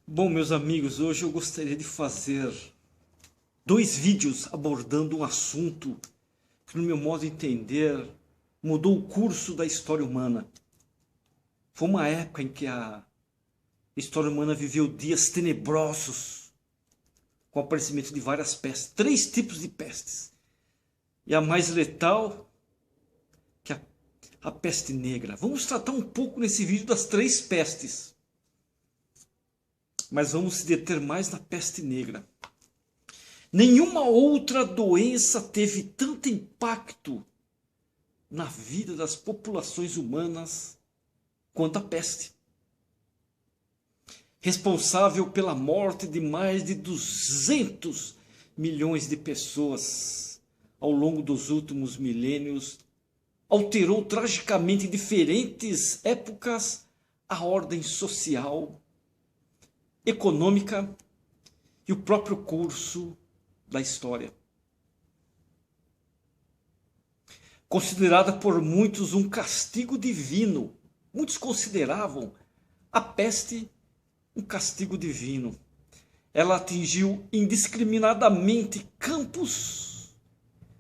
Bom, meus amigos, hoje eu gostaria de fazer dois vídeos abordando um assunto que, no meu modo de entender, mudou o curso da história humana. Foi uma época em que a história humana viveu dias tenebrosos, com o aparecimento de várias pestes, três tipos de pestes. E a mais letal, que é a peste negra. Vamos tratar um pouco nesse vídeo das três pestes, mas vamos se deter mais na peste negra. Nenhuma outra doença teve tanto impacto na vida das populações humanas quanto a peste. Responsável pela morte de mais de 200 milhões de pessoas ao longo dos últimos milênios, alterou tragicamente em diferentes épocas a ordem social, econômica e o próprio curso da história. Considerada por muitos um castigo divino, muitos consideravam a peste um castigo divino. Ela atingiu indiscriminadamente campos,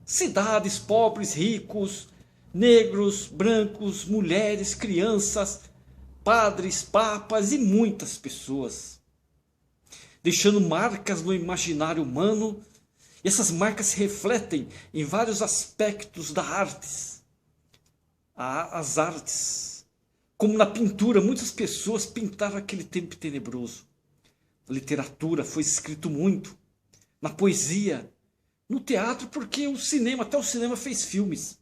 cidades, pobres, ricos, negros, brancos, mulheres, crianças, padres, papas e muitas pessoas, deixando marcas no imaginário humano. E essas marcas se refletem em vários aspectos da artes. As artes, como na pintura, muitas pessoas pintaram aquele tempo tenebroso. Na literatura foi escrito muito, na poesia, no teatro, porque o cinema, até o cinema fez filmes.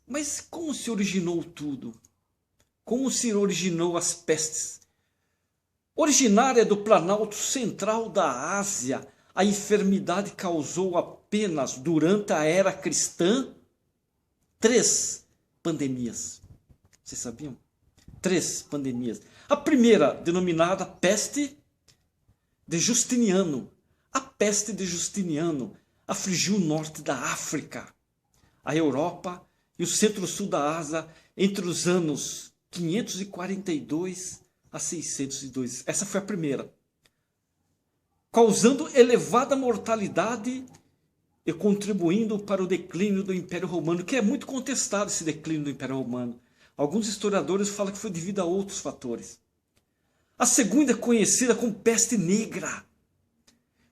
Mas como se originou tudo? Como se originou as pestes? Originária do Planalto Central da Ásia, a enfermidade causou apenas durante a era cristã 3 pandemias. Vocês sabiam? 3 pandemias. A primeira, denominada peste de Justiniano. A peste de Justiniano afligiu o norte da África, a Europa e o centro-sul da Ásia entre os anos 542 a 602. Essa foi a primeira, causando elevada mortalidade e contribuindo para o declínio do Império Romano, que é muito contestado esse declínio do Império Romano. Alguns historiadores falam que foi devido a outros fatores. A segunda é conhecida como peste negra.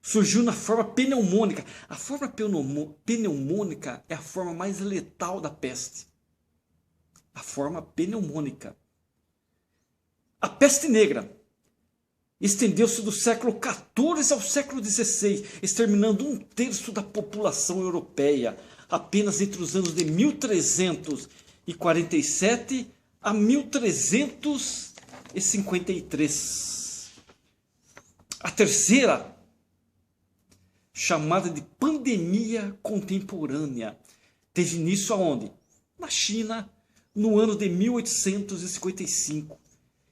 Surgiu na forma pneumônica. A forma pneumônica é a forma mais letal da peste. A forma pneumônica. A peste negra estendeu-se do século XIV ao século XVI, exterminando 1/3 da população europeia, apenas entre os anos de 1347 a 1353. A terceira, chamada de pandemia contemporânea, teve início aonde? Na China, no ano de 1855.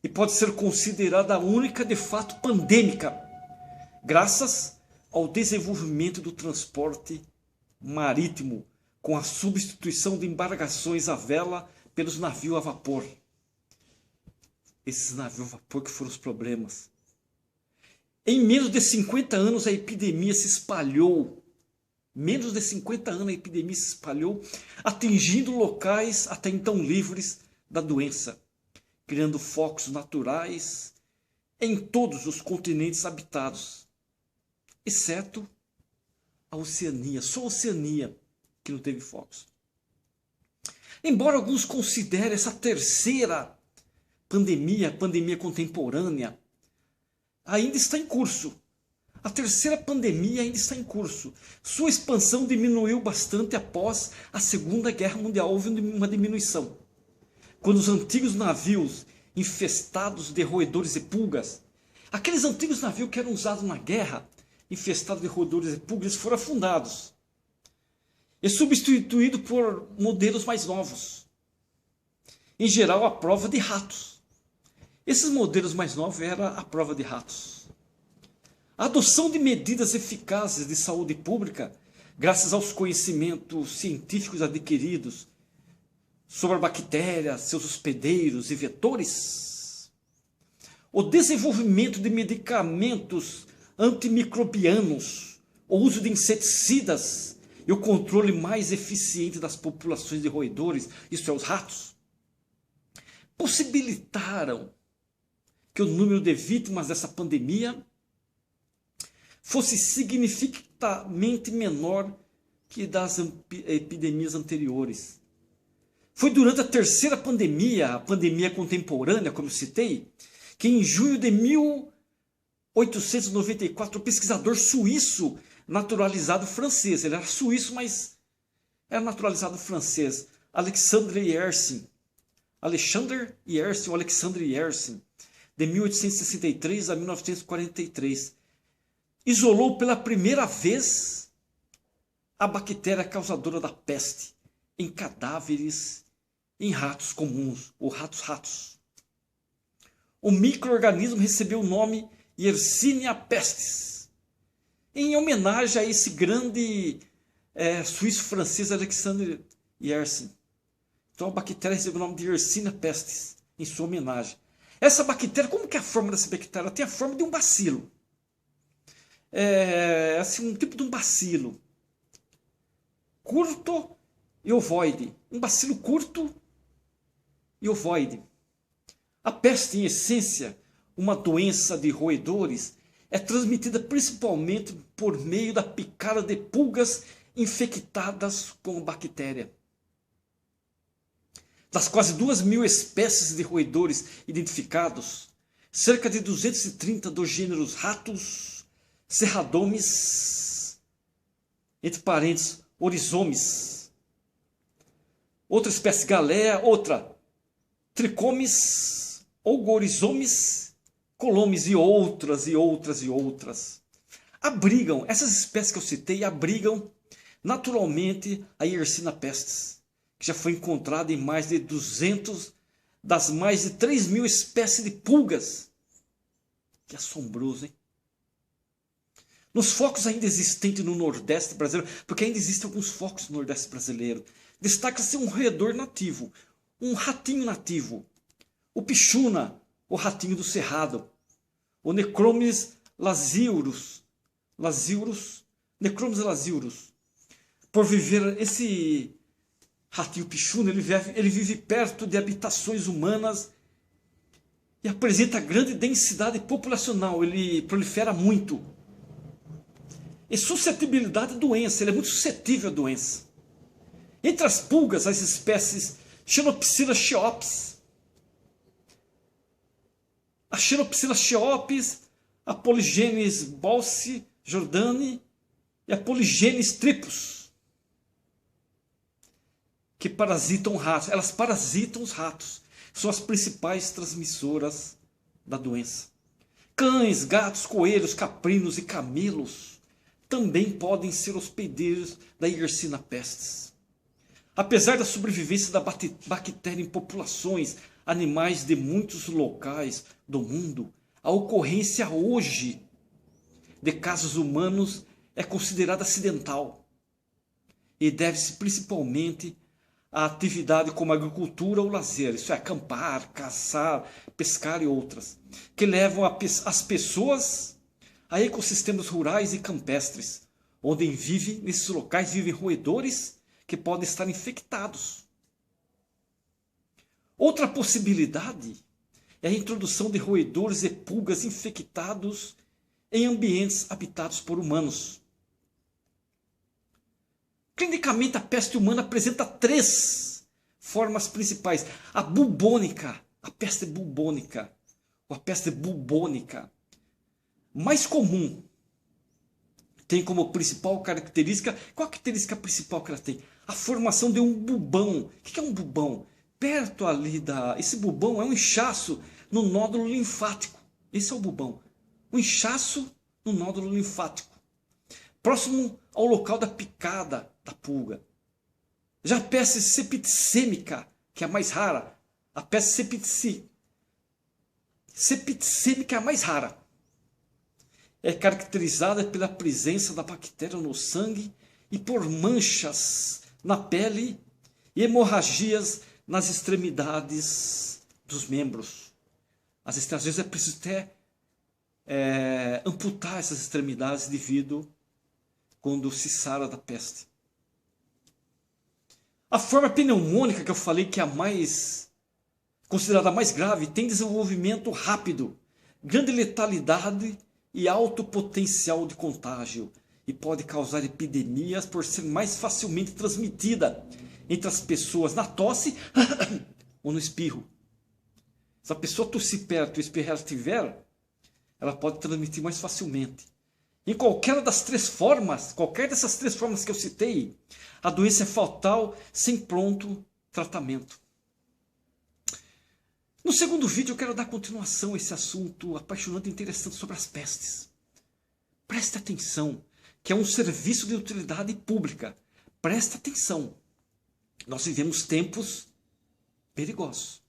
E pode ser considerada a única de fato pandêmica, graças ao desenvolvimento do transporte marítimo, com a substituição de embarcações à vela pelos navios a vapor. Esses navios a vapor que foram os problemas. Em menos de 50 anos a epidemia se espalhou. Menos de 50 anos a epidemia se espalhou, atingindo locais até então livres da doença, criando focos naturais em todos os continentes habitados, exceto a Oceania. Só a Oceania que não teve focos. Embora alguns considerem essa terceira pandemia, pandemia contemporânea, ainda está em curso. A terceira pandemia ainda está em curso. Sua expansão diminuiu bastante após a Segunda Guerra Mundial. Houve uma diminuição. Quando os antigos navios infestados de roedores e pulgas, aqueles antigos navios que eram usados na guerra, infestados de roedores e pulgas, foram afundados e substituídos por modelos mais novos, em geral à prova de ratos. Esses modelos mais novos eram à prova de ratos. A adoção de medidas eficazes de saúde pública, graças aos conhecimentos científicos adquiridos sobre a bactéria, seus hospedeiros e vetores, o desenvolvimento de medicamentos antimicrobianos, o uso de inseticidas e o controle mais eficiente das populações de roedores, isto é, os ratos, possibilitaram que o número de vítimas dessa pandemia fosse significativamente menor que das epidemias anteriores. Foi durante a terceira pandemia, a pandemia contemporânea, como eu citei, que em junho de 1894, o pesquisador suíço naturalizado francês, ele era suíço, mas era naturalizado francês, Alexandre Yersin, de 1863 a 1943, isolou pela primeira vez a bactéria causadora da peste em cadáveres em ratos comuns, ou ratos. O micro-organismo recebeu o nome Yersinia pestis, em homenagem a esse grande suíço-francês Alexandre Yersin. Então a bactéria recebeu o nome de Yersinia pestis, em sua homenagem. Essa bactéria, como que é a forma dessa bactéria? Ela tem a forma de um bacilo. Assim, um tipo de um bacilo. Curto e ovoide. Um bacilo curto e ovoide. A peste, em essência, uma doença de roedores, é transmitida principalmente por meio da picada de pulgas infectadas com a bactéria. Das quase 2.000 espécies de roedores identificados, cerca de 230 dos gêneros Ratus, Serradomes, entre parênteses, Orizomes, outra espécie Galea, outra Trichomes, Ogorizomes, Colomes e outras. Abrigam, essas espécies que eu citei, abrigam naturalmente a Yersinia pestis, que já foi encontrada em mais de 200 das mais de 3.000 espécies de pulgas. Que assombroso, hein? Nos focos ainda existentes no Nordeste brasileiro, porque ainda existem alguns focos no Nordeste brasileiro, destaca-se um roedor nativo, um ratinho nativo, o pichuna, o ratinho do cerrado, o Necromis lasiurus, Necromis lasiurus. Por viver esse ratinho pichuna, ele vive perto de habitações humanas e apresenta grande densidade populacional, ele prolifera muito. E suscetibilidade à doença, ele é muito suscetível à doença. Entre as pulgas, as espécies Xenopsila cheopes, a Xenopsila cheopes, a Polygenes balsi jordani e a Polygenes tripus, que parasitam ratos. Elas parasitam os ratos, são as principais transmissoras da doença. Cães, gatos, coelhos, caprinos e camelos também podem ser hospedeiros da Yersinia pestis. Apesar da sobrevivência da bactéria em populações animais de muitos locais do mundo, a ocorrência hoje de casos humanos é considerada acidental e deve-se principalmente à atividade como agricultura ou lazer, isso é, acampar, caçar, pescar e outras, que levam as pessoas a ecossistemas rurais e campestres, onde nesses locais vivem roedores que podem estar infectados. Outra possibilidade é a introdução de roedores e pulgas infectados em ambientes habitados por humanos. Clinicamente, a peste humana apresenta 3 formas principais. A bubônica, a peste bubônica, ou a peste bubônica, mais comum, tem como principal característica, qual a característica principal que ela tem? A formação de um bubão. O que é um bubão? Perto ali esse bubão é um inchaço no nódulo linfático. Esse é o bubão. Um inchaço no nódulo linfático, próximo ao local da picada da pulga. Já a peste septicêmica, que é a mais rara, a peste septicêmica é a mais rara. É caracterizada pela presença da bactéria no sangue e por manchas na pele e hemorragias nas extremidades dos membros. Às vezes é preciso até amputar essas extremidades devido quando se sara da peste. A forma pneumônica que eu falei que é a mais considerada mais grave tem desenvolvimento rápido, grande letalidade e alto potencial de contágio e pode causar epidemias por ser mais facilmente transmitida entre as pessoas na tosse ou no espirro. Se a pessoa tossir perto e o espirrar estiver, ela pode transmitir mais facilmente. Em qualquer dessas três formas que eu citei, a doença é fatal sem pronto tratamento. No segundo vídeo eu quero dar continuação a esse assunto apaixonante e interessante sobre as pestes. Preste atenção, que é um serviço de utilidade pública. Preste atenção. Nós vivemos tempos perigosos.